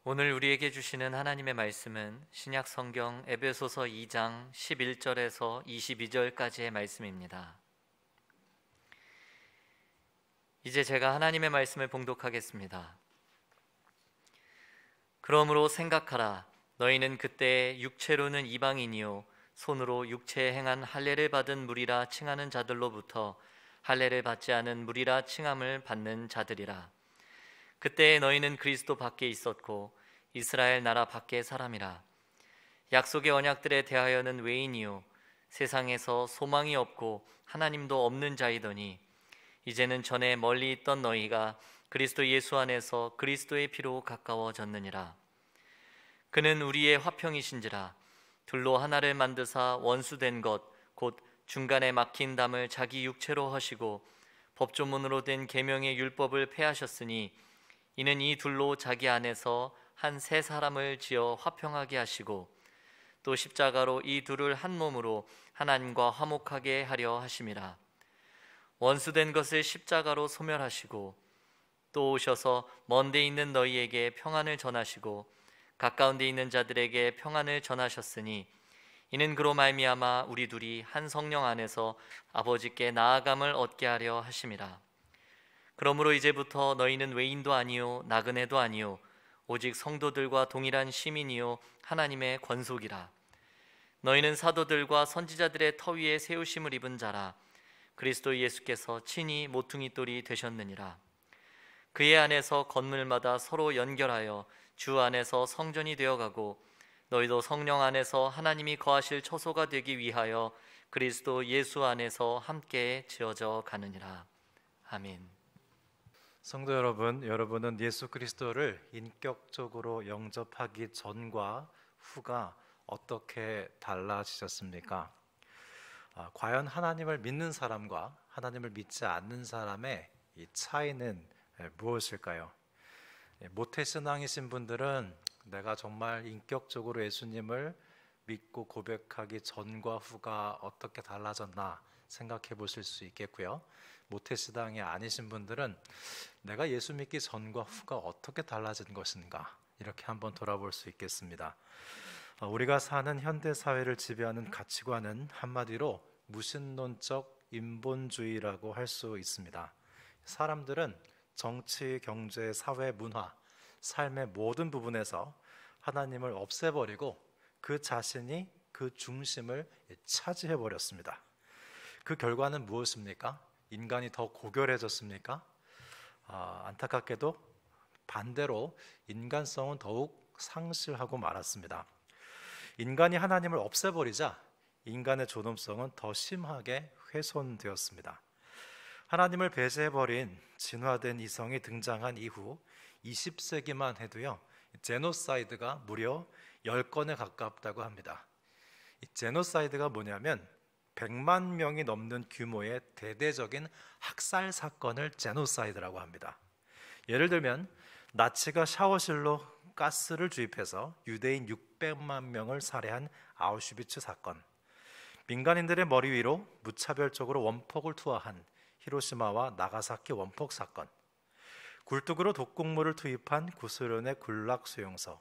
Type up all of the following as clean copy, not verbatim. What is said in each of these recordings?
오늘 우리에게 주시는 하나님의 말씀은 신약 성경 에베소서 2장 11절에서 22절까지의 말씀입니다. 이제 제가 하나님의 말씀을 봉독하겠습니다. 그러므로 생각하라. 너희는 그때 육체로는 이방인이요 손으로 육체에 행한 할례를 받은 무리라 칭하는 자들로부터 할례를 받지 않은 무리라 칭함을 받는 자들이라. 그때 너희는 그리스도 밖에 있었고 이스라엘 나라 밖의 사람이라. 약속의 언약들에 대하여는 외인이요 세상에서 소망이 없고 하나님도 없는 자이더니 이제는 전에 멀리 있던 너희가 그리스도 예수 안에서 그리스도의 피로 가까워졌느니라. 그는 우리의 화평이신지라. 둘로 하나를 만드사 원수된 것 곧 중간에 막힌 담을 자기 육체로 하시고 법조문으로 된 계명의 율법을 폐하셨으니 이는 이 둘로 자기 안에서 한 세 사람을 지어 화평하게 하시고 또 십자가로 이 둘을 한 몸으로 하나님과 화목하게 하려 하심이라. 원수된 것을 십자가로 소멸하시고 또 오셔서 먼 데 있는 너희에게 평안을 전하시고 가까운 데 있는 자들에게 평안을 전하셨으니 이는 그로 말미암아 우리 둘이 한 성령 안에서 아버지께 나아감을 얻게 하려 하심이라. 그러므로 이제부터 너희는 외인도 아니요 나그네도 아니요 오직 성도들과 동일한 시민이요 하나님의 권속이라. 너희는 사도들과 선지자들의 터 위에 세우심을 입은 자라. 그리스도 예수께서 친히 모퉁이 돌이 되셨느니라. 그의 안에서 건물마다 서로 연결하여 주 안에서 성전이 되어가고 너희도 성령 안에서 하나님이 거하실 처소가 되기 위하여 그리스도 예수 안에서 함께 지어져 가느니라. 아멘. 성도 여러분, 여러분은 예수 그리스도를 인격적으로 영접하기 전과 후가 어떻게 달라지셨습니까? 과연 하나님을 믿는 사람과 하나님을 믿지 않는 사람의 이 차이는 무엇일까요? 모태신앙이신 분들은 내가 정말 인격적으로 예수님을 믿고 고백하기 전과 후가 어떻게 달라졌나 생각해 보실 수 있겠고요. 모태신앙이 아니신 분들은 내가 예수 믿기 전과 후가 어떻게 달라진 것인가 이렇게 한번 돌아볼 수 있겠습니다. 우리가 사는 현대 사회를 지배하는 가치관은 한마디로 무신론적 인본주의라고 할 수 있습니다. 사람들은 정치, 경제, 사회, 문화, 삶의 모든 부분에서 하나님을 없애버리고 그 자신이 그 중심을 차지해 버렸습니다. 그 결과는 무엇입니까? 인간이 더 고결해졌습니까? 안타깝게도 반대로 인간성은 더욱 상실하고 말았습니다. 인간이 하나님을 없애버리자 인간의 존엄성은 더 심하게 훼손되었습니다. 하나님을 배제해버린 진화된 이성이 등장한 이후 20세기만 해도요, 제노사이드가 무려 10건에 가깝다고 합니다. 이 제노사이드가 뭐냐면 100만 명이 넘는 규모의 대대적인 학살 사건을 제노사이드라고 합니다. 예를 들면 나치가 샤워실로 가스를 주입해서 유대인 600만 명을 살해한 아우슈비츠 사건, 민간인들의 머리 위로 무차별적으로 원폭을 투하한 히로시마와 나가사키 원폭 사건, 굴뚝으로 독극물을 투입한 구소련의 굴락 수용소,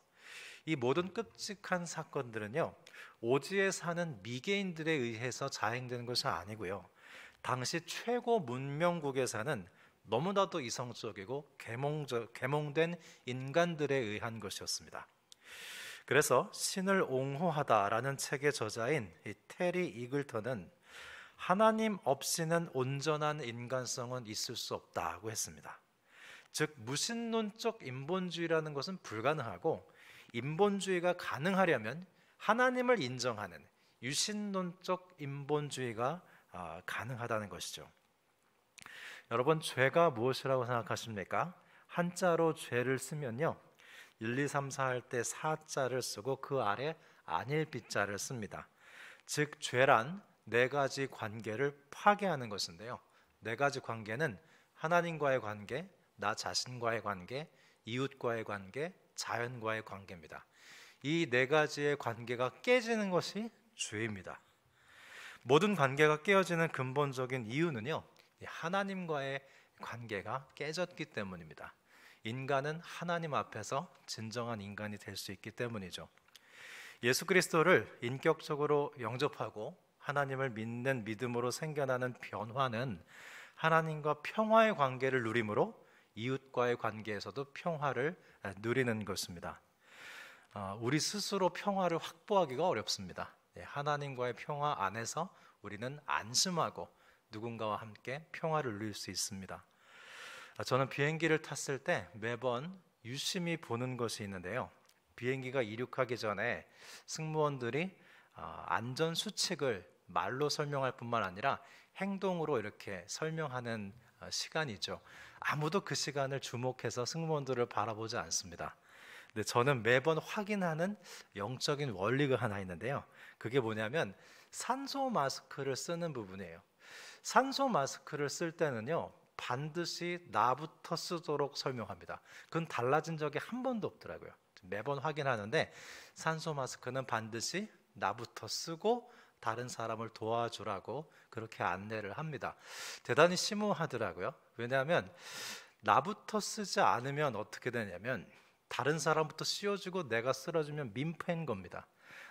이 모든 끔찍한 사건들은요, 오지에 사는 미개인들에 의해서 자행되는 것이 아니고요, 당시 최고 문명국에 사는 너무나도 이성적이고 계몽된 인간들에 의한 것이었습니다. 그래서 신을 옹호하다라는 책의 저자인 테리 이글턴은 하나님 없이는 온전한 인간성은 있을 수 없다고 했습니다. 즉 무신론적 인본주의라는 것은 불가능하고, 인본주의가 가능하려면 하나님을 인정하는 유신론적 인본주의가 가능하다는 것이죠. 여러분, 죄가 무엇이라고 생각하십니까? 한자로 죄를 쓰면요, 1, 2, 3, 4 할 때 사자를 쓰고 그 아래 안일 비자를 씁니다. 즉 죄란 네 가지 관계를 파괴하는 것인데요, 네 가지 관계는 하나님과의 관계, 나 자신과의 관계, 이웃과의 관계, 자연과의 관계입니다. 이 네 가지의 관계가 깨지는 것이 죄입니다. 모든 관계가 깨어지는 근본적인 이유는요, 하나님과의 관계가 깨졌기 때문입니다. 인간은 하나님 앞에서 진정한 인간이 될 수 있기 때문이죠. 예수 그리스도를 인격적으로 영접하고 하나님을 믿는 믿음으로 생겨나는 변화는 하나님과 평화의 관계를 누림으로 이웃과의 관계에서도 평화를 누리는 것입니다. 우리 스스로 평화를 확보하기가 어렵습니다. 하나님과의 평화 안에서 우리는 안심하고 누군가와 함께 평화를 누릴 수 있습니다. 저는 비행기를 탔을 때 매번 유심히 보는 것이 있는데요. 비행기가 이륙하기 전에 승무원들이 안전 수칙을 말로 설명할 뿐만 아니라 행동으로 이렇게 설명하는 시간이죠. 아무도 그 시간을 주목해서 승무원들을 바라보지 않습니다. 근데 저는 매번 확인하는 영적인 원리가 하나 있는데요. 그게 뭐냐면 산소 마스크를 쓰는 부분이에요. 산소 마스크를 쓸 때는요, 반드시 나부터 쓰도록 설명합니다. 그건 달라진 적이 한 번도 없더라고요. 매번 확인하는데 산소 마스크는 반드시 나부터 쓰고 다른 사람을 도와주라고 그렇게 안내를 합니다. 대단히 심오하더라고요. 왜냐하면 나부터 쓰지 않으면 어떻게 되냐면 다른 사람부터 씌워주고 내가 쓰러지면 민폐인 겁니다.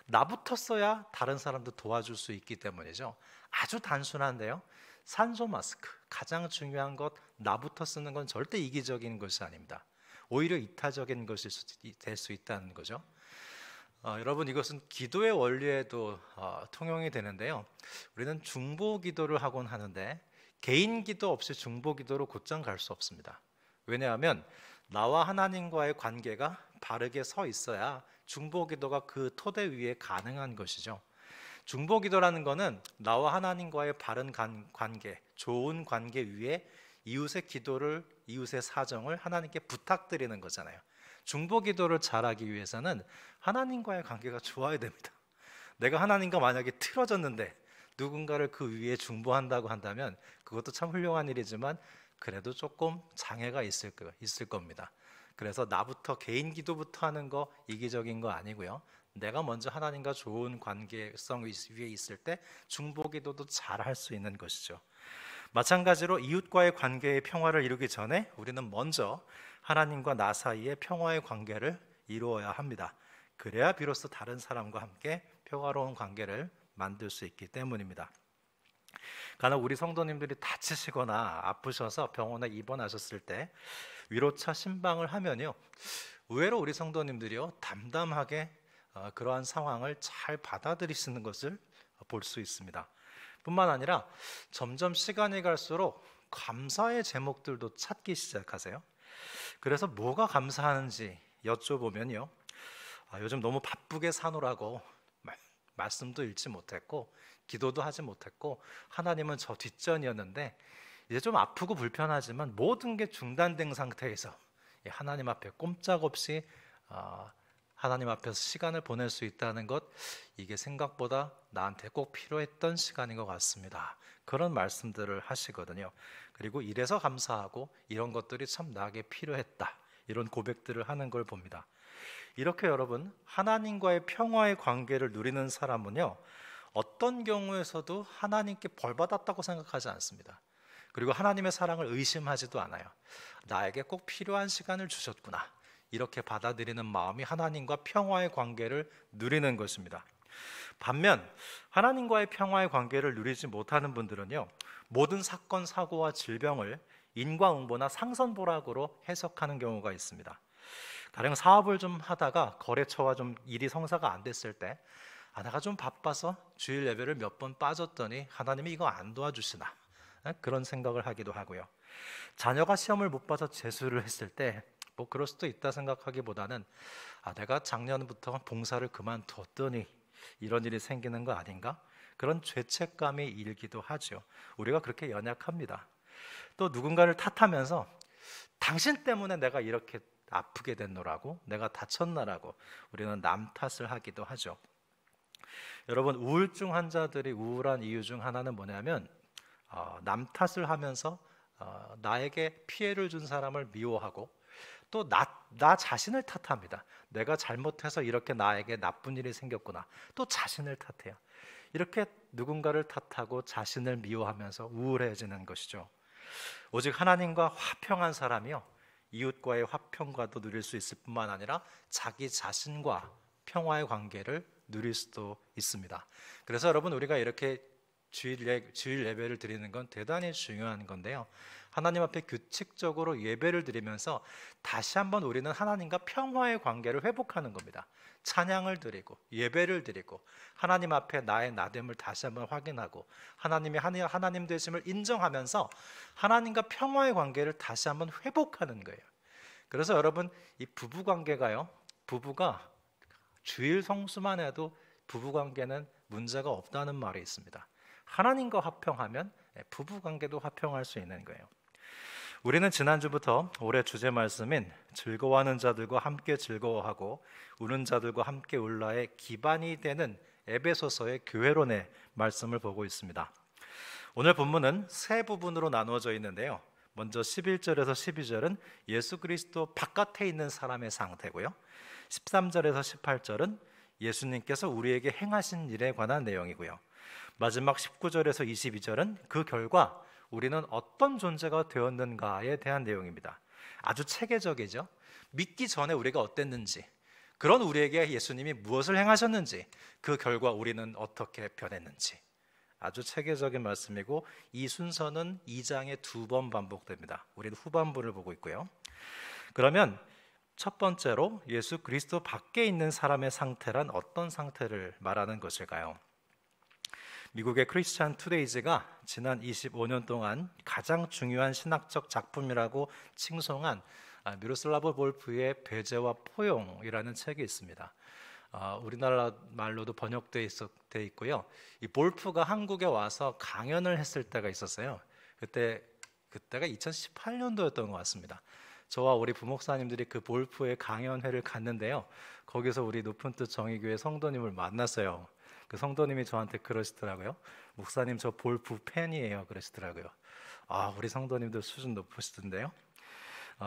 나부터 써야 다른 사람도 도와줄 수 있기 때문이죠. 아주 단순한데요. 산소 마스크, 가장 중요한 것, 나부터 쓰는 건 절대 이기적인 것이 아닙니다. 오히려 이타적인 것이 될 수 있다는 거죠. 여러분, 이것은 기도의 원리에도 통용이 되는데요. 우리는 중보 기도를 하곤 하는데 개인 기도 없이 중보 기도로 곧장 갈 수 없습니다. 왜냐하면 나와 하나님과의 관계가 바르게 서 있어야 중보 기도가 그 토대 위에 가능한 것이죠. 중보 기도라는 것은 나와 하나님과의 바른 관계, 좋은 관계 위에 이웃의 기도를, 이웃의 사정을 하나님께 부탁드리는 거잖아요. 중보 기도를 잘하기 위해서는 하나님과의 관계가 좋아야 됩니다. 내가 하나님과 만약에 틀어졌는데 누군가를 그 위에 중보한다고 한다면 그것도 참 훌륭한 일이지만 그래도 조금 장애가 있을 겁니다. 그래서 나부터, 개인 기도부터 하는 거 이기적인 거 아니고요. 내가 먼저 하나님과 좋은 관계성 위에 있을 때 중보 기도도 잘 할 수 있는 것이죠. 마찬가지로 이웃과의 관계의 평화를 이루기 전에 우리는 먼저 하나님과 나 사이의 평화의 관계를 이루어야 합니다. 그래야 비로소 다른 사람과 함께 평화로운 관계를 만들 수 있기 때문입니다. 간혹 우리 성도님들이 다치시거나 아프셔서 병원에 입원하셨을 때 위로차 신방을 하면요, 의외로 우리 성도님들이요 담담하게 그러한 상황을 잘 받아들이시는 것을 볼 수 있습니다. 뿐만 아니라 점점 시간이 갈수록 감사의 제목들도 찾기 시작하세요. 그래서 뭐가 감사하는지 여쭤보면요, 요즘 너무 바쁘게 사노라고 말씀도 읽지 못했고 기도도 하지 못했고 하나님은 저 뒷전이었는데 이제 좀 아프고 불편하지만 모든 게 중단된 상태에서 하나님 앞에 꼼짝없이 하나님 앞에서 시간을 보낼 수 있다는 것, 이게 생각보다 나한테 꼭 필요했던 시간인 것 같습니다. 그런 말씀들을 하시거든요. 그리고 이래서 감사하고 이런 것들이 참 나에게 필요했다, 이런 고백들을 하는 걸 봅니다. 이렇게 여러분, 하나님과의 평화의 관계를 누리는 사람은요, 어떤 경우에서도 하나님께 벌 받았다고 생각하지 않습니다. 그리고 하나님의 사랑을 의심하지도 않아요. 나에게 꼭 필요한 시간을 주셨구나, 이렇게 받아들이는 마음이 하나님과 평화의 관계를 누리는 것입니다. 반면 하나님과의 평화의 관계를 누리지 못하는 분들은요, 모든 사건, 사고와 질병을 인과응보나 상선보락으로 해석하는 경우가 있습니다. 가령 사업을 좀 하다가 거래처와 좀 일이 성사가 안 됐을 때 내가 좀 바빠서 주일 예배를 몇 번 빠졌더니 하나님이 이거 안 도와주시나, 그런 생각을 하기도 하고요. 자녀가 시험을 못 봐서 재수를 했을 때 뭐 그럴 수도 있다 생각하기보다는 내가 작년부터 봉사를 그만뒀더니 이런 일이 생기는 거 아닌가, 그런 죄책감이 일기도 하죠. 우리가 그렇게 연약합니다. 또 누군가를 탓하면서 당신 때문에 내가 이렇게 아프게 됐노라고, 내가 다쳤나라고 우리는 남 탓을 하기도 하죠. 여러분, 우울증 환자들이 우울한 이유 중 하나는 뭐냐면 남 탓을 하면서 나에게 피해를 준 사람을 미워하고 또 나 자신을 탓합니다. 내가 잘못해서 이렇게 나에게 나쁜 일이 생겼구나, 또 자신을 탓해요. 이렇게 누군가를 탓하고 자신을 미워하면서 우울해지는 것이죠. 오직 하나님과 화평한 사람이요, 이웃과의 화평과도 누릴 수 있을 뿐만 아니라 자기 자신과 평화의 관계를 누릴 수도 있습니다. 그래서 여러분, 우리가 이렇게 주일 예배를 드리는 건 대단히 중요한 건데요. 하나님 앞에 규칙적으로 예배를 드리면서 다시 한번 우리는 하나님과 평화의 관계를 회복하는 겁니다. 찬양을 드리고 예배를 드리고 하나님 앞에 나의 나됨을 다시 한번 확인하고 하나님의 하나님 되심을 인정하면서 하나님과 평화의 관계를 다시 한번 회복하는 거예요. 그래서 여러분, 이 부부 관계가요, 부부가 주일 성수만 해도 부부 관계는 문제가 없다는 말이 있습니다. 하나님과 화평하면 부부 관계도 화평할 수 있는 거예요. 우리는 지난주부터 올해 주제 말씀인 즐거워하는 자들과 함께 즐거워하고 우는 자들과 함께 울라의 기반이 되는 에베소서의 교회론의 말씀을 보고 있습니다. 오늘 본문은 세 부분으로 나누어져 있는데요. 먼저 11절에서 12절은 예수 그리스도 바깥에 있는 사람의 상태고요. 13절에서 18절은 예수님께서 우리에게 행하신 일에 관한 내용이고요. 마지막 19절에서 22절은 그 결과 우리는 어떤 존재가 되었는가에 대한 내용입니다. 아주 체계적이죠. 믿기 전에 우리가 어땠는지, 그런 우리에게 예수님이 무엇을 행하셨는지, 그 결과 우리는 어떻게 변했는지, 아주 체계적인 말씀이고 이 순서는 2장에 2번 반복됩니다. 우리는 후반부를 보고 있고요. 그러면 첫 번째로 예수 그리스도 밖에 있는 사람의 상태란 어떤 상태를 말하는 것일까요? 미국의 크리스찬 투데이즈가 지난 25년 동안 가장 중요한 신학적 작품이라고 칭송한 미로슬라브 볼프의 배제와 포용이라는 책이 있습니다. 우리나라 말로도 번역되어 있고요. 이 볼프가 한국에 와서 강연을 했을 때가 있었어요. 그때가 2018년도였던 것 같습니다. 저와 우리 부목사님들이 그 볼프의 강연회를 갔는데요. 거기서 우리 높은 뜻 정의교회 성도님을 만났어요. 그 성도님이 저한테 그러시더라고요. 목사님, 저 볼프 팬이에요. 그러시더라고요. 우리 성도님들 수준 높으시던데요.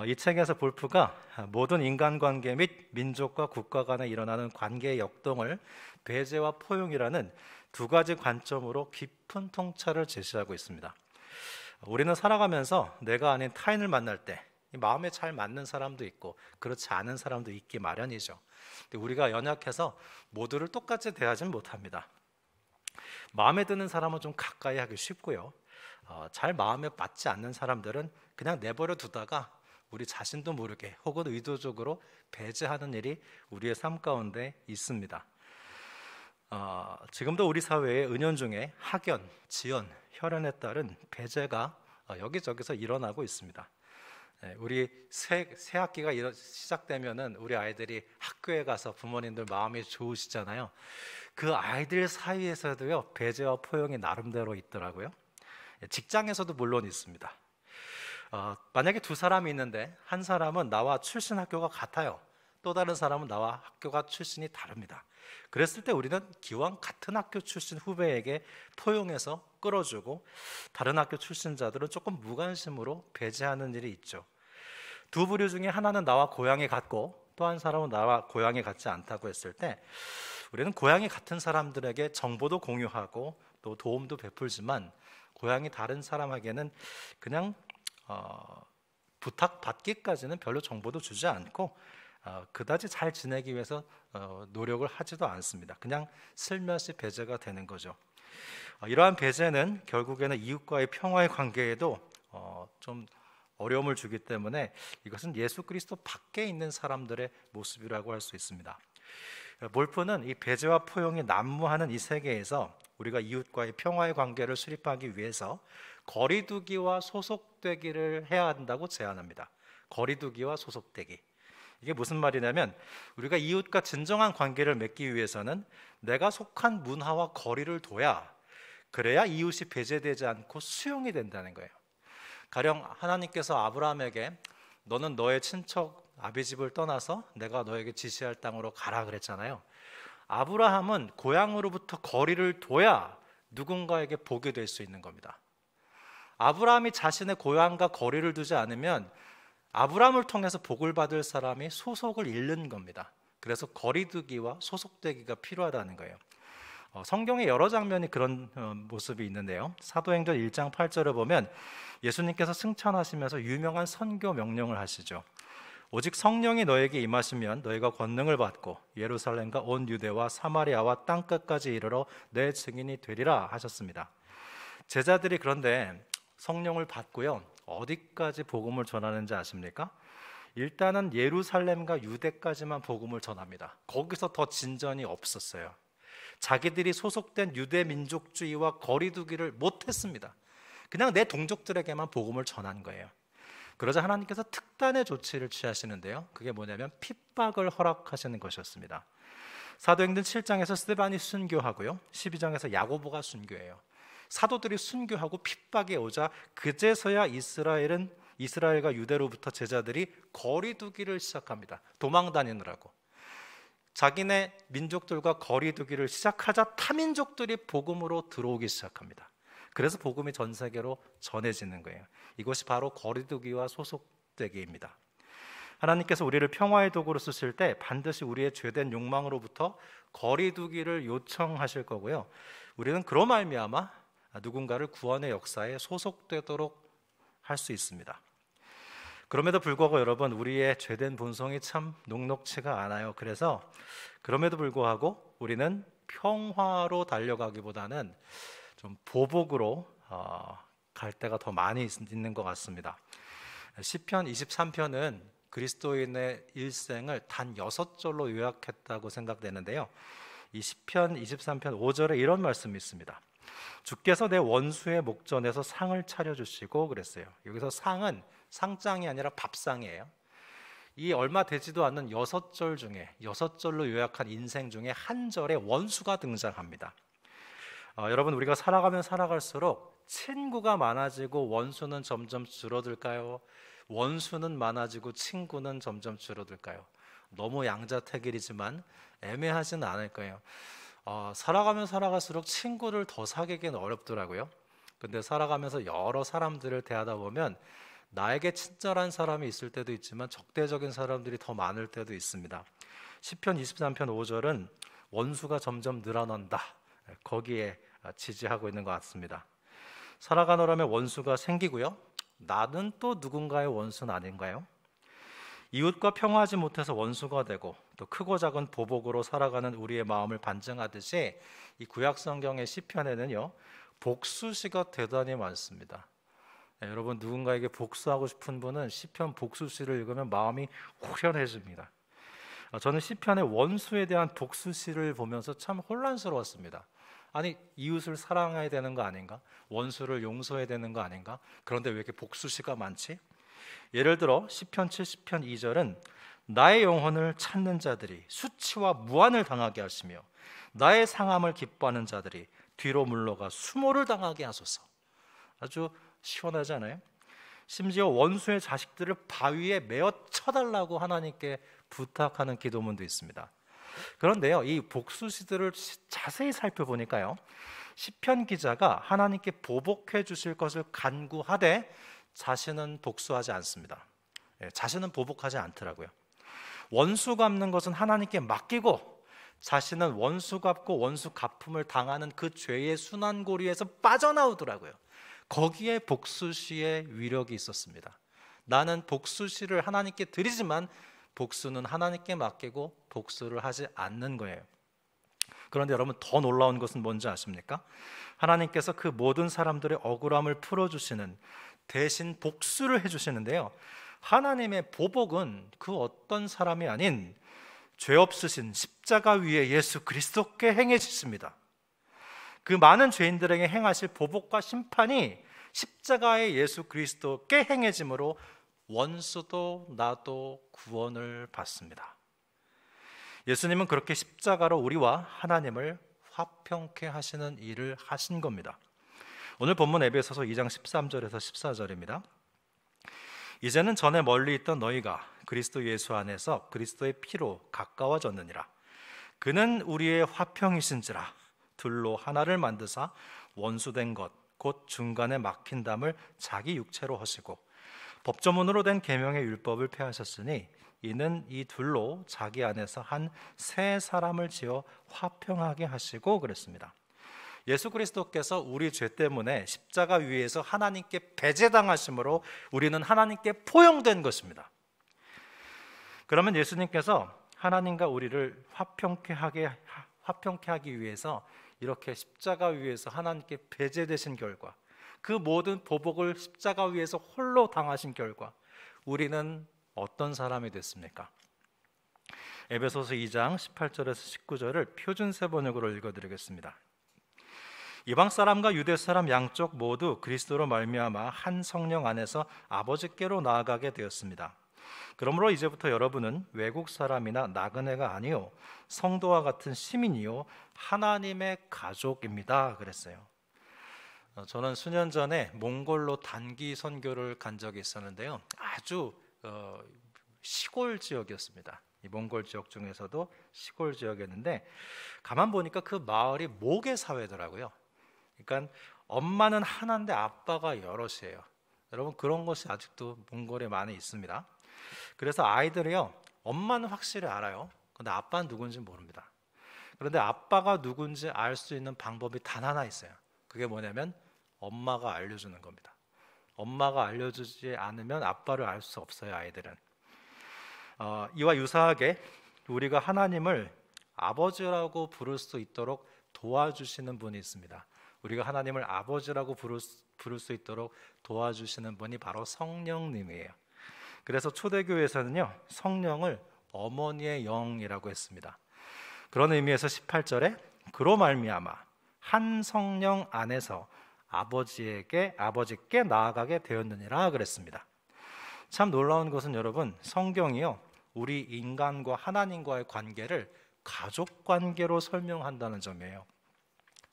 이 책에서 볼프가 모든 인간관계 및 민족과 국가 간에 일어나는 관계의 역동을 배제와 포용이라는 두 가지 관점으로 깊은 통찰을 제시하고 있습니다. 우리는 살아가면서 내가 아닌 타인을 만날 때 마음에 잘 맞는 사람도 있고 그렇지 않은 사람도 있기 마련이죠. 근데 우리가 연약해서 모두를 똑같이 대하지는 못합니다. 마음에 드는 사람은 좀 가까이 하기 쉽고요. 잘 마음에 맞지 않는 사람들은 그냥 내버려 두다가 우리 자신도 모르게 혹은 의도적으로 배제하는 일이 우리의 삶 가운데 있습니다. 지금도 우리 사회의 은연중에 학연, 지연, 혈연에 따른 배제가 여기저기서 일어나고 있습니다. 우리 새 학기가 시작되면은 우리 아이들이 학교에 가서 부모님들 마음이 좋으시잖아요. 그 아이들 사이에서도요, 배제와 포용이 나름대로 있더라고요. 직장에서도 물론 있습니다. 만약에 두 사람이 있는데 한 사람은 나와 출신 학교가 같아요. 또 다른 사람은 나와 학교가 출신이 다릅니다. 그랬을 때 우리는 기왕 같은 학교 출신 후배에게 포용해서 끌어주고 다른 학교 출신자들은 조금 무관심으로 배제하는 일이 있죠. 두 부류 중에 하나는 나와 고향이 같고 또 한 사람은 나와 고향이 같지 않다고 했을 때 우리는 고향이 같은 사람들에게 정보도 공유하고 또 도움도 베풀지만 고향이 다른 사람에게는 그냥 부탁받기까지는 별로 정보도 주지 않고 그다지 잘 지내기 위해서 노력을 하지도 않습니다. 그냥 슬며시 배제가 되는 거죠. 이러한 배제는 결국에는 이웃과의 평화의 관계에도 좀 어려움을 주기 때문에 이것은 예수 그리스도 밖에 있는 사람들의 모습이라고 할 수 있습니다. 볼프는 이 배제와 포용이 난무하는 이 세계에서 우리가 이웃과의 평화의 관계를 수립하기 위해서 거리두기와 소속되기를 해야 한다고 제안합니다. 거리두기와 소속되기. 이게 무슨 말이냐면 우리가 이웃과 진정한 관계를 맺기 위해서는 내가 속한 문화와 거리를 둬야 그래야 이웃이 배제되지 않고 수용이 된다는 거예요. 가령 하나님께서 아브라함에게 너는 너의 친척 아비집을 떠나서 내가 너에게 지시할 땅으로 가라 그랬잖아요. 아브라함은 고향으로부터 거리를 둬야 누군가에게 복이 될 수 있는 겁니다. 아브라함이 자신의 고향과 거리를 두지 않으면 아브라함을 통해서 복을 받을 사람이 소속을 잃는 겁니다. 그래서 거리두기와 소속되기가 필요하다는 거예요. 성경의 여러 장면이 그런 모습이 있는데요. 사도행전 1장 8절을 보면 예수님께서 승천하시면서 유명한 선교 명령을 하시죠. 오직 성령이 너에게 임하시면 너희가 권능을 받고 예루살렘과 온 유대와 사마리아와 땅끝까지 이르러 내 증인이 되리라 하셨습니다. 제자들이 그런데 성령을 받고요, 어디까지 복음을 전하는지 아십니까? 일단은 예루살렘과 유대까지만 복음을 전합니다. 거기서 더 진전이 없었어요. 자기들이 소속된 유대 민족주의와 거리두기를 못했습니다. 그냥 내 동족들에게만 복음을 전한 거예요. 그러자 하나님께서 특단의 조치를 취하시는데요, 그게 뭐냐면 핍박을 허락하시는 것이었습니다. 사도행전 7장에서 스데반이 순교하고요, 12장에서 야고보가 순교해요. 사도들이 순교하고 핍박이 오자 그제서야 이스라엘과 유대로부터 제자들이 거리두기를 시작합니다. 도망 다니느라고. 자기네 민족들과 거리두기를 시작하자 타민족들이 복음으로 들어오기 시작합니다. 그래서 복음이 전 세계로 전해지는 거예요. 이것이 바로 거리두기와 소속되기입니다. 하나님께서 우리를 평화의 도구로 쓰실 때 반드시 우리의 죄된 욕망으로부터 거리두기를 요청하실 거고요, 우리는 그로 말미암아 누군가를 구원의 역사에 소속되도록 할 수 있습니다. 그럼에도 불구하고 여러분, 우리의 죄된 본성이 참 녹록치가 않아요. 그래서 그럼에도 불구하고 우리는 평화로 달려가기보다는 좀 보복으로 갈 때가 더 많이 있는 것 같습니다. 시편 23편은 그리스도인의 일생을 단 6절로 요약했다고 생각되는데요, 이 시편 23편 5절에 이런 말씀이 있습니다. 주께서 내 원수의 목전에서 상을 차려주시고 그랬어요. 여기서 상은 상장이 아니라 밥상이에요. 이 얼마 되지도 않는 6절 중에 6절로 요약한 인생 중에 한 절에 원수가 등장합니다. 여러분, 우리가 살아가면 살아갈수록 친구가 많아지고 원수는 점점 줄어들까요? 원수는 많아지고 친구는 점점 줄어들까요? 너무 양자택일이지만 애매하지는 않을 거예요. 살아가면 살아갈수록 친구를 더 사귀기는 어렵더라고요. 근데 살아가면서 여러 사람들을 대하다 보면 나에게 친절한 사람이 있을 때도 있지만 적대적인 사람들이 더 많을 때도 있습니다. 시편 23편 5절은 원수가 점점 늘어난다, 거기에 지지하고 있는 것 같습니다. 살아가노라면 원수가 생기고요, 나는 또 누군가의 원수는 아닌가요? 이웃과 평화하지 못해서 원수가 되고 또 크고 작은 보복으로 살아가는 우리의 마음을 반증하듯이 이 구약 성경의 시편에는요, 복수시가 대단히 많습니다. 여러분, 누군가에게 복수하고 싶은 분은 시편 복수시를 읽으면 마음이 후련해집니다. 저는 시편의 원수에 대한 복수시를 보면서 참 혼란스러웠습니다. 아니, 이웃을 사랑해야 되는 거 아닌가? 원수를 용서해야 되는 거 아닌가? 그런데 왜 이렇게 복수시가 많지? 예를 들어 시편 70편 2절은 나의 영혼을 찾는 자들이 수치와 무한을 당하게 하시며 나의 상함을 기뻐하는 자들이 뒤로 물러가 수모를 당하게 하소서. 아주 시원하지 않아요? 심지어 원수의 자식들을 바위에 메어 쳐달라고 하나님께 부탁하는 기도문도 있습니다. 그런데요, 이 복수시들을 자세히 살펴보니까요, 시편 기자가 하나님께 보복해 주실 것을 간구하되 자신은 복수하지 않습니다. 자신은 보복하지 않더라고요. 원수 갚는 것은 하나님께 맡기고 자신은 원수 갚고 원수 갚음을 당하는 그 죄의 순환고리에서 빠져나오더라고요. 거기에 복수시의 위력이 있었습니다. 나는 복수시를 하나님께 드리지만 복수는 하나님께 맡기고 복수를 하지 않는 거예요. 그런데 여러분, 더 놀라운 것은 뭔지 아십니까? 하나님께서 그 모든 사람들의 억울함을 풀어주시는, 대신 복수를 해주시는데요, 하나님의 보복은 그 어떤 사람이 아닌 죄 없으신 십자가 위에 예수 그리스도께 행해지십니다. 그 많은 죄인들에게 행하실 보복과 심판이 십자가의 예수 그리스도께 행해짐으로 원수도 나도 구원을 받습니다. 예수님은 그렇게 십자가로 우리와 하나님을 화평케 하시는 일을 하신 겁니다. 오늘 본문 에베소서 2장 13절에서 14절입니다. 이제는 전에 멀리 있던 너희가 그리스도 예수 안에서 그리스도의 피로 가까워졌느니라. 그는 우리의 화평이신지라. 둘로 하나를 만드사 원수된 것 곧 중간에 막힌 담을 자기 육체로 하시고 법조문으로 된 계명의 율법을 폐하셨으니 이는 이 둘로 자기 안에서 한 새 사람을 지어 화평하게 하시고 그랬습니다. 예수 그리스도께서 우리 죄 때문에 십자가 위에서 하나님께 배제당하심으로 우리는 하나님께 포용된 것입니다. 그러면 예수님께서 하나님과 우리를 화평케 하기 위해서 이렇게 십자가 위에서 하나님께 배제되신 결과, 그 모든 보복을 십자가 위에서 홀로 당하신 결과 우리는 어떤 사람이 됐습니까? 에베소서 2장 18절에서 19절을 표준세 번역으로 읽어드리겠습니다. 이방 사람과 유대 사람 양쪽 모두 그리스도로 말미암아 한 성령 안에서 아버지께로 나아가게 되었습니다. 그러므로 이제부터 여러분은 외국 사람이나 나그네가 아니요 성도와 같은 시민이요 하나님의 가족입니다. 그랬어요. 저는 수년 전에 몽골로 단기 선교를 간 적이 있었는데요. 아주 시골 지역이었습니다. 이 몽골 지역 중에서도 시골 지역이었는데 가만 보니까 그 마을이 모계 사회더라고요. 그러니까 엄마는 하나인데 아빠가 여럿이에요. 여러분 그런 것이 아직도 몽골에 많이 있습니다. 그래서 아이들이요 엄마는 확실히 알아요. 근데 아빠는 누군지 모릅니다. 그런데 아빠가 누군지 알 수 있는 방법이 단 하나 있어요. 그게 뭐냐면 엄마가 알려주는 겁니다. 엄마가 알려주지 않으면 아빠를 알 수 없어요. 아이들은. 이와 유사하게 우리가 하나님을 아버지라고 부를 수 있도록 도와주시는 분이 있습니다. 우리가 하나님을 아버지라고 부를 수 있도록 도와주시는 분이 바로 성령님이에요. 그래서 초대교회에서는요 성령을 어머니의 영이라고 했습니다. 그런 의미에서 18절에 그로 말미암아 한 성령 안에서 아버지께 나아가게 되었느니라 그랬습니다. 참 놀라운 것은 여러분 성경이요 우리 인간과 하나님과의 관계를 가족 관계로 설명한다는 점이에요.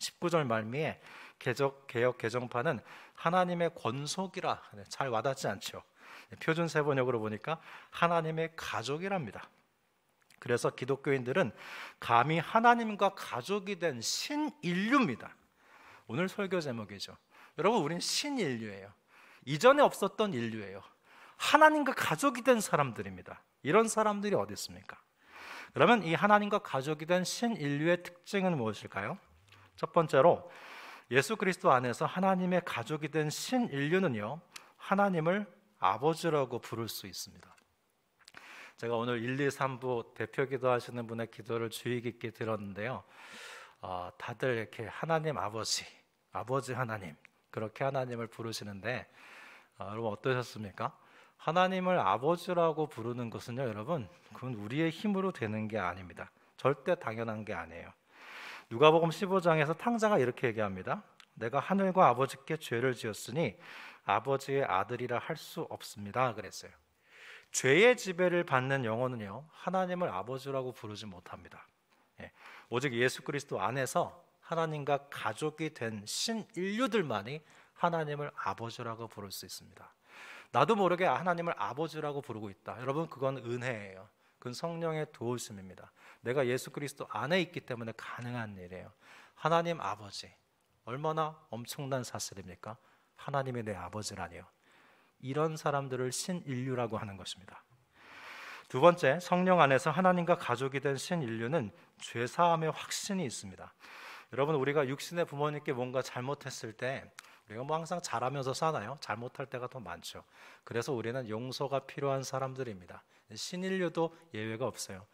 19절 말미에 개역 개정판은 하나님의 권속이라 잘 와닿지 않죠. 표준 세번역으로 보니까 하나님의 가족이랍니다. 그래서 기독교인들은 감히 하나님과 가족이 된 신인류입니다. 오늘 설교 제목이죠. 여러분 우린 신인류예요. 이전에 없었던 인류예요. 하나님과 가족이 된 사람들입니다. 이런 사람들이 어디 있습니까? 그러면 이 하나님과 가족이 된 신인류의 특징은 무엇일까요? 첫 번째로 예수 그리스도 안에서 하나님의 가족이 된 신인류는요 하나님을 아버지라고 부를 수 있습니다. 제가 오늘 1, 2, 3부 대표 기도하시는 분의 기도를 주의 깊게 들었는데요 다들 이렇게 하나님 아버지 하나님 그렇게 하나님을 부르시는데 여러분 어떠셨습니까? 하나님을 아버지라고 부르는 것은요 여러분 그건 우리의 힘으로 되는 게 아닙니다. 절대 당연한 게 아니에요. 누가복음 15장에서 탕자가 이렇게 얘기합니다. 내가 하늘과 아버지께 죄를 지었으니 아버지의 아들이라 할 수 없습니다 그랬어요. 죄의 지배를 받는 영혼은요 하나님을 아버지라고 부르지 못합니다. 오직 예수 그리스도 안에서 하나님과 가족이 된 신인류들만이 하나님을 아버지라고 부를 수 있습니다. 나도 모르게 하나님을 아버지라고 부르고 있다. 여러분 그건 은혜예요. 그건 성령의 도우심입니다. 내가 예수 그리스도 안에 있기 때문에 가능한 일이에요. 하나님 아버지 얼마나 엄청난 사실입니까? 하나님이 내 아버지라니요. 이런 사람들을 신인류라고 하는 것입니다. 두 번째, 성령 안에서 하나님과 가족이 된 신인류는 죄사함의 확신이 있습니다. 여러분 우리가 육신의 부모님께 뭔가 잘못했을 때 우리가 뭐 항상 잘하면서 사나요? 잘못할 때가 더 많죠. 그래서 우리는 용서가 필요한 사람들입니다. 신인류도 예외가 없어요.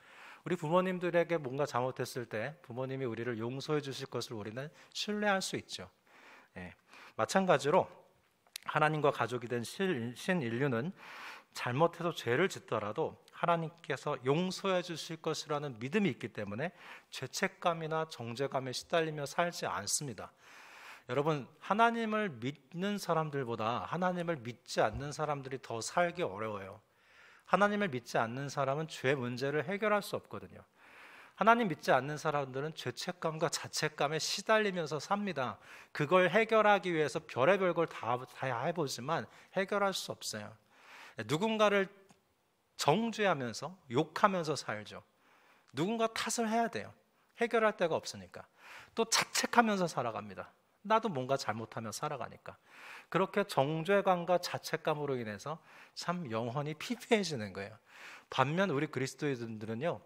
우리 부모님들에게 뭔가 잘못했을 때 부모님이 우리를 용서해 주실 것을 우리는 신뢰할 수 있죠. 마찬가지로 하나님과 가족이 된 신인류는 잘못해서 죄를 짓더라도 하나님께서 용서해 주실 것이라는 믿음이 있기 때문에 죄책감이나 정죄감에 시달리며 살지 않습니다. 여러분 하나님을 믿는 사람들보다 하나님을 믿지 않는 사람들이 더 살기 어려워요. 하나님을 믿지 않는 사람은 죄 문제를 해결할 수 없거든요. 하나님 믿지 않는 사람들은 죄책감과 자책감에 시달리면서 삽니다. 그걸 해결하기 위해서 별의별 걸 다 해보지만 해결할 수 없어요. 누군가를 정죄하면서 욕하면서 살죠. 누군가 탓을 해야 돼요. 해결할 데가 없으니까. 또 자책하면서 살아갑니다. 나도 뭔가 잘못하며 살아가니까. 그렇게 정죄감과 자책감으로 인해서 참 영혼이 피폐해지는 거예요. 반면 우리 그리스도인들은요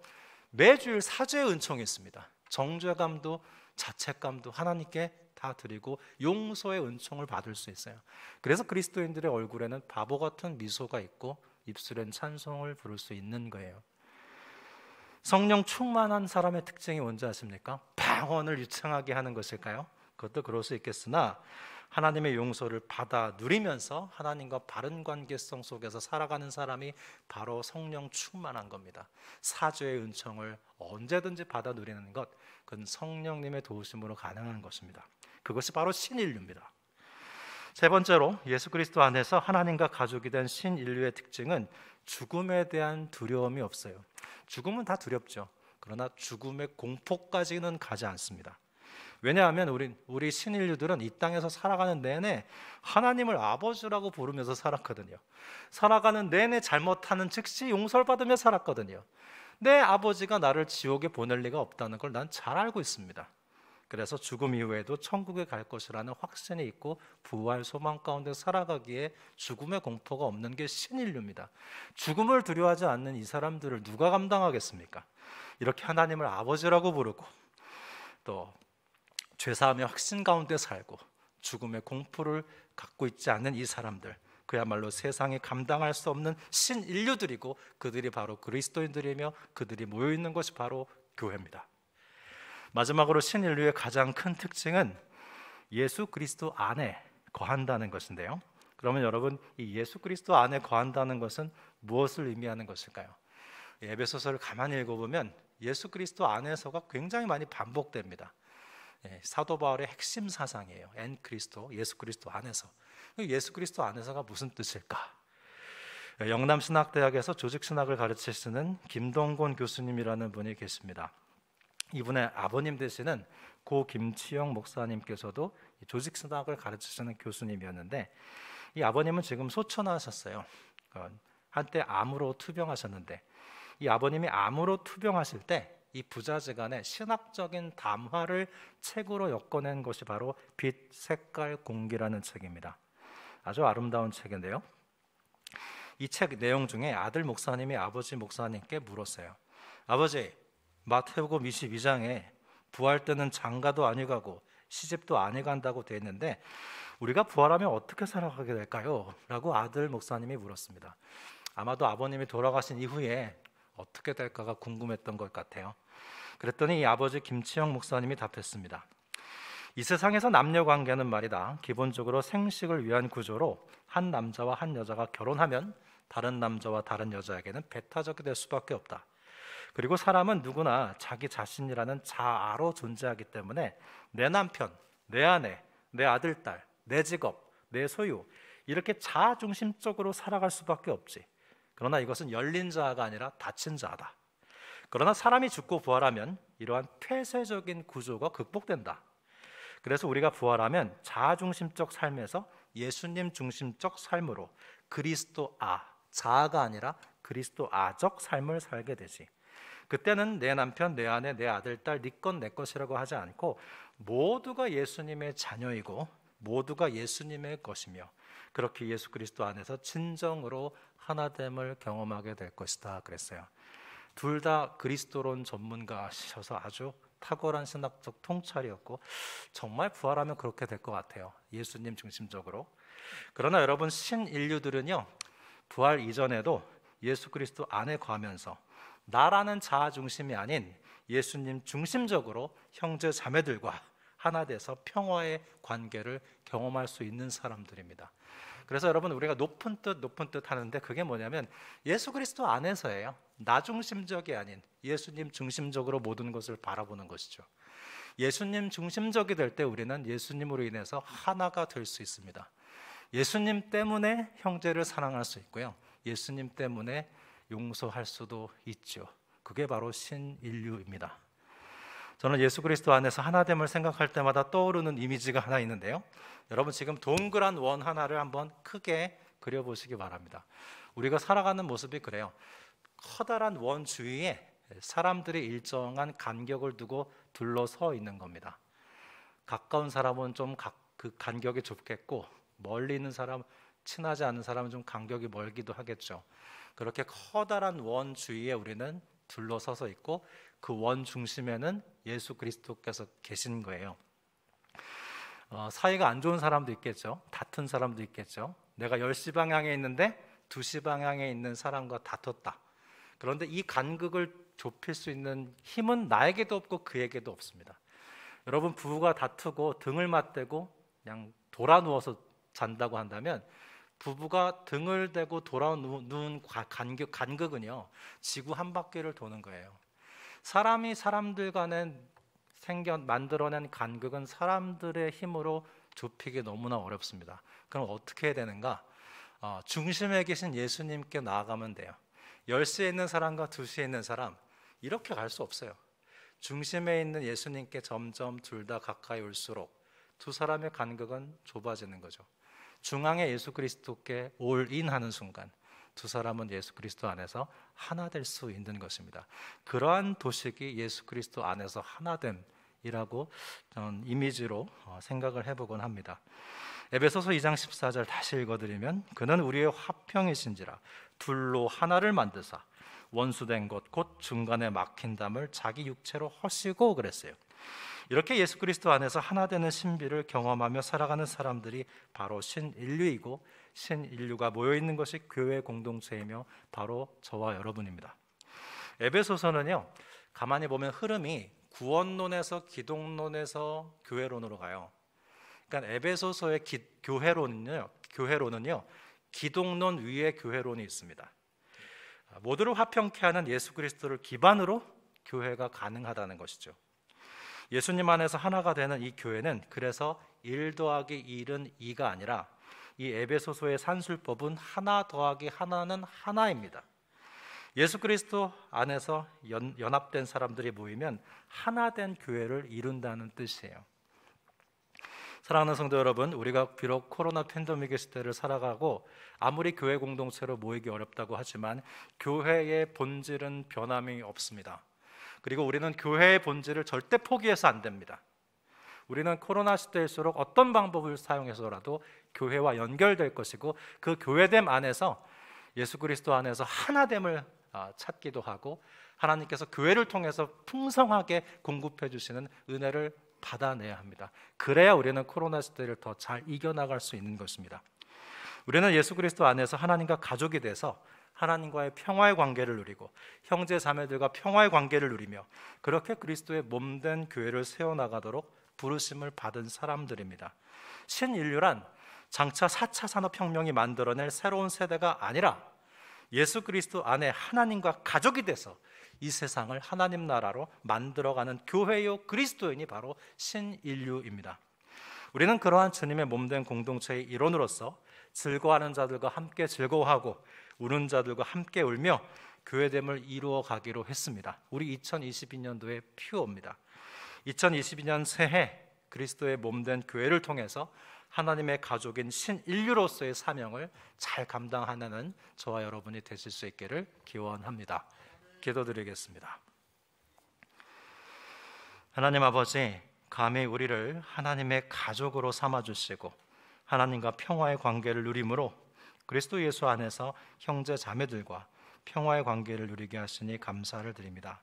매주일 사죄의 은총이 있습니다. 정죄감도 자책감도 하나님께 다 드리고 용서의 은총을 받을 수 있어요. 그래서 그리스도인들의 얼굴에는 바보 같은 미소가 있고 입술엔 찬송을 부를 수 있는 거예요. 성령 충만한 사람의 특징이 뭔지 아십니까? 방언을 유창하게 하는 것일까요? 그것도 그럴 수 있겠으나 하나님의 용서를 받아 누리면서 하나님과 바른 관계성 속에서 살아가는 사람이 바로 성령 충만한 겁니다. 사죄의 은총을 언제든지 받아 누리는 것, 그건 성령님의 도우심으로 가능한 것입니다. 그것이 바로 신인류입니다. 세 번째로 예수 그리스도 안에서 하나님과 가족이 된 신인류의 특징은 죽음에 대한 두려움이 없어요. 죽음은 다 두렵죠. 그러나 죽음의 공포까지는 가지 않습니다. 왜냐하면 우리 신인류들은 이 땅에서 살아가는 내내 하나님을 아버지라고 부르면서 살았거든요. 살아가는 내내 잘못하는 즉시 용서를 받으며 살았거든요. 내 아버지가 나를 지옥에 보낼 리가 없다는 걸 난 잘 알고 있습니다. 그래서 죽음 이후에도 천국에 갈 것이라는 확신이 있고 부활 소망 가운데 살아가기에 죽음의 공포가 없는 게 신인류입니다. 죽음을 두려워하지 않는 이 사람들을 누가 감당하겠습니까? 이렇게 하나님을 아버지라고 부르고 또 죄사함의 확신 가운데 살고 죽음의 공포를 갖고 있지 않는 이 사람들, 그야말로 세상이 감당할 수 없는 신인류들이고 그들이 바로 그리스도인들이며 그들이 모여있는 것이 바로 교회입니다. 마지막으로 신인류의 가장 큰 특징은 예수 그리스도 안에 거한다는 것인데요. 그러면 여러분, 이 예수 그리스도 안에 거한다는 것은 무엇을 의미하는 것일까요? 에베소서를 가만히 읽어보면 예수 그리스도 안에서가 굉장히 많이 반복됩니다. 사도 바울의 핵심 사상이에요. 엔 그리스도, 예수 그리스도 안에서. 예수 그리스도 안에서가 무슨 뜻일까? 영남신학대학에서 조직신학을 가르치시는 김동곤 교수님이라는 분이 계십니다. 이분의 아버님 되시는 고 김치영 목사님께서도 조직신학을 가르치시는 교수님이었는데 이 아버님은 지금 소천하셨어요. 한때 암으로 투병하셨는데 이 아버님이 암으로 투병하실 때 이 부자지간의 신학적인 담화를 책으로 엮어낸 것이 바로 빛, 색깔, 공기라는 책입니다. 아주 아름다운 책인데요. 이 책 내용 중에 아들 목사님이 아버지 목사님께 물었어요. 아버지, 마태복음 22장에 부활 때는 장가도 아니 가고 시집도 아니 간다고 되어 있는데 우리가 부활하면 어떻게 살아가게 될까요? 라고 아들 목사님이 물었습니다. 아마도 아버님이 돌아가신 이후에 어떻게 될까가 궁금했던 것 같아요. 그랬더니 이 아버지 김치영 목사님이 답했습니다. 이 세상에서 남녀 관계는 말이다, 기본적으로 생식을 위한 구조로 한 남자와 한 여자가 결혼하면 다른 남자와 다른 여자에게는 배타적이 될 수밖에 없다. 그리고 사람은 누구나 자기 자신이라는 자아로 존재하기 때문에 내 남편, 내 아내, 내 아들, 딸, 내 직업, 내 소유, 이렇게 자아 중심적으로 살아갈 수밖에 없지. 그러나 이것은 열린 자아가 아니라 닫힌 자아다. 그러나 사람이 죽고 부활하면 이러한 폐쇄적인 구조가 극복된다. 그래서 우리가 부활하면 자아 중심적 삶에서 예수님 중심적 삶으로 그리스도아, 자아가 아니라 그리스도아적 삶을 살게 되지. 그때는 내 남편, 내 아내, 내 아들, 딸, 네 것, 내 것이라고 하지 않고 모두가 예수님의 자녀이고 모두가 예수님의 것이며 그렇게 예수 그리스도 안에서 진정으로 하나됨을 경험하게 될 것이다 그랬어요. 둘 다 그리스도론 전문가셔서 아주 탁월한 신학적 통찰이었고 정말 부활하면 그렇게 될 것 같아요. 예수님 중심적으로. 그러나 여러분, 신인류들은요, 부활 이전에도 예수 그리스도 안에 거하면서 나라는 자아 중심이 아닌 예수님 중심적으로 형제 자매들과 하나 돼서 평화의 관계를 경험할 수 있는 사람들입니다. 그래서 여러분, 우리가 높은 뜻 하는데 그게 뭐냐면 예수 그리스도 안에서예요. 나 중심적이 아닌 예수님 중심적으로 모든 것을 바라보는 것이죠. 예수님 중심적이 될 때 우리는 예수님으로 인해서 하나가 될 수 있습니다. 예수님 때문에 형제를 사랑할 수 있고요, 예수님 때문에 용서할 수도 있죠. 그게 바로 신인류입니다. 저는 예수 그리스도 안에서 하나됨을 생각할 때마다 떠오르는 이미지가 하나 있는데요. 여러분, 지금 동그란 원 하나를 한번 크게 그려보시기 바랍니다. 우리가 살아가는 모습이 그래요. 커다란 원 주위에 사람들이 일정한 간격을 두고 둘러서 있는 겁니다. 가까운 사람은 좀 그 간격이 좁겠고 멀리 있는 사람, 친하지 않은 사람은 좀 간격이 멀기도 하겠죠. 그렇게 커다란 원 주위에 우리는 둘러서서 있고 그 원 중심에는 예수 그리스도께서 계신 거예요. 사이가 안 좋은 사람도 있겠죠. 다툰 사람도 있겠죠. 내가 10시 방향에 있는데 2시 방향에 있는 사람과 다퉜다. 그런데 이 간극을 좁힐 수 있는 힘은 나에게도 없고 그에게도 없습니다. 여러분, 부부가 다투고 등을 맞대고 그냥 돌아 누워서 잔다고 한다면 부부가 등을 대고 돌아 누운 간극은요, 지구 한 바퀴를 도는 거예요. 사람이 사람들 간에 만들어낸 간극은 사람들의 힘으로 좁히기 너무나 어렵습니다. 그럼 어떻게 해야 되는가? 중심에 계신 예수님께 나아가면 돼요. 10시에 있는 사람과 2시에 있는 사람, 이렇게 갈 수 없어요. 중심에 있는 예수님께 점점 둘 다 가까이 올수록 두 사람의 간극은 좁아지는 거죠. 중앙에 예수 그리스도께 올인하는 순간 두 사람은 예수 그리스도 안에서 하나 될 수 있는 것입니다. 그러한 도식이 예수 그리스도 안에서 하나됨이라고 저는 이미지로 생각을 해보곤 합니다. 에베소서 2장 14절 다시 읽어드리면, 그는 우리의 화평이신지라 둘로 하나를 만드사 원수된 것 곧 중간에 막힌 담을 자기 육체로 허시고 그랬어요. 이렇게 예수 그리스도 안에서 하나 되는 신비를 경험하며 살아가는 사람들이 바로 신인류이고, 신인류가 모여있는 것이 교회 공동체이며 바로 저와 여러분입니다. 에베소서는요, 가만히 보면 흐름이 구원론에서 기독론에서 교회론으로 가요. 그러니까 에베소서의 교회론은요 기독론 위에 교회론이 있습니다. 모두를 화평케 하는 예수 그리스도를 기반으로 교회가 가능하다는 것이죠. 예수님 안에서 하나가 되는 이 교회는 그래서 1 더하기 1은 2가 아니라 이 에베소서의 산술법은 하나 더하기 하나는 하나입니다. 예수 그리스도 안에서 연합된 사람들이 모이면 하나 된 교회를 이룬다는 뜻이에요. 사랑하는 성도 여러분, 우리가 비록 코로나 팬데믹의 시대를 살아가고 아무리 교회 공동체로 모이기 어렵다고 하지만 교회의 본질은 변함이 없습니다. 그리고 우리는 교회의 본질을 절대 포기해서 안 됩니다. 우리는 코로나 시대일수록 어떤 방법을 사용해서라도 교회와 연결될 것이고, 그 교회됨 안에서 예수 그리스도 안에서 하나됨을 찾기도 하고, 하나님께서 교회를 통해서 풍성하게 공급해 주시는 은혜를 받아내야 합니다. 그래야 우리는 코로나 시대를 더 잘 이겨나갈 수 있는 것입니다. 우리는 예수 그리스도 안에서 하나님과 가족이 돼서 하나님과의 평화의 관계를 누리고 형제 자매들과 평화의 관계를 누리며 그렇게 그리스도의 몸된 교회를 세워나가도록 부르심을 받은 사람들입니다. 신인류란 장차 4차 산업혁명이 만들어낼 새로운 세대가 아니라 예수 그리스도 안에 하나님과 가족이 돼서 이 세상을 하나님 나라로 만들어가는 교회요 그리스도인이 바로 신인류입니다. 우리는 그러한 주님의 몸된 공동체의 일원으로서 즐거워하는 자들과 함께 즐거워하고 우는 자들과 함께 울며 교회됨을 이루어 가기로 했습니다. 우리 2022년도의 표어입니다. 2022년 새해 그리스도의 몸된 교회를 통해서 하나님의 가족인 신인류로서의 사명을 잘 감당하는 저와 여러분이 되실 수 있기를 기원합니다. 기도드리겠습니다. 하나님 아버지, 감히 우리를 하나님의 가족으로 삼아주시고 하나님과 평화의 관계를 누림으로 그리스도 예수 안에서 형제 자매들과 평화의 관계를 누리게 하시니 감사를 드립니다.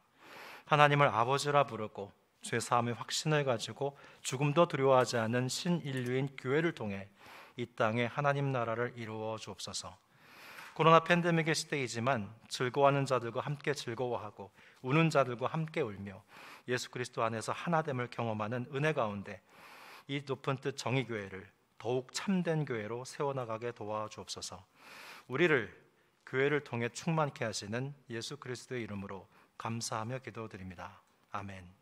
하나님을 아버지라 부르고 죄사함의 확신을 가지고 죽음도 두려워하지 않는 신인류인 교회를 통해 이 땅에 하나님 나라를 이루어 주옵소서. 코로나 팬데믹의 시대이지만 즐거워하는 자들과 함께 즐거워하고 우는 자들과 함께 울며 예수 그리스도 안에서 하나됨을 경험하는 은혜 가운데 이 높은 뜻 정의교회를 더욱 참된 교회로 세워나가게 도와주옵소서. 우리를 교회를 통해 충만케 하시는 예수 그리스도의 이름으로 감사하며 기도드립니다. 아멘.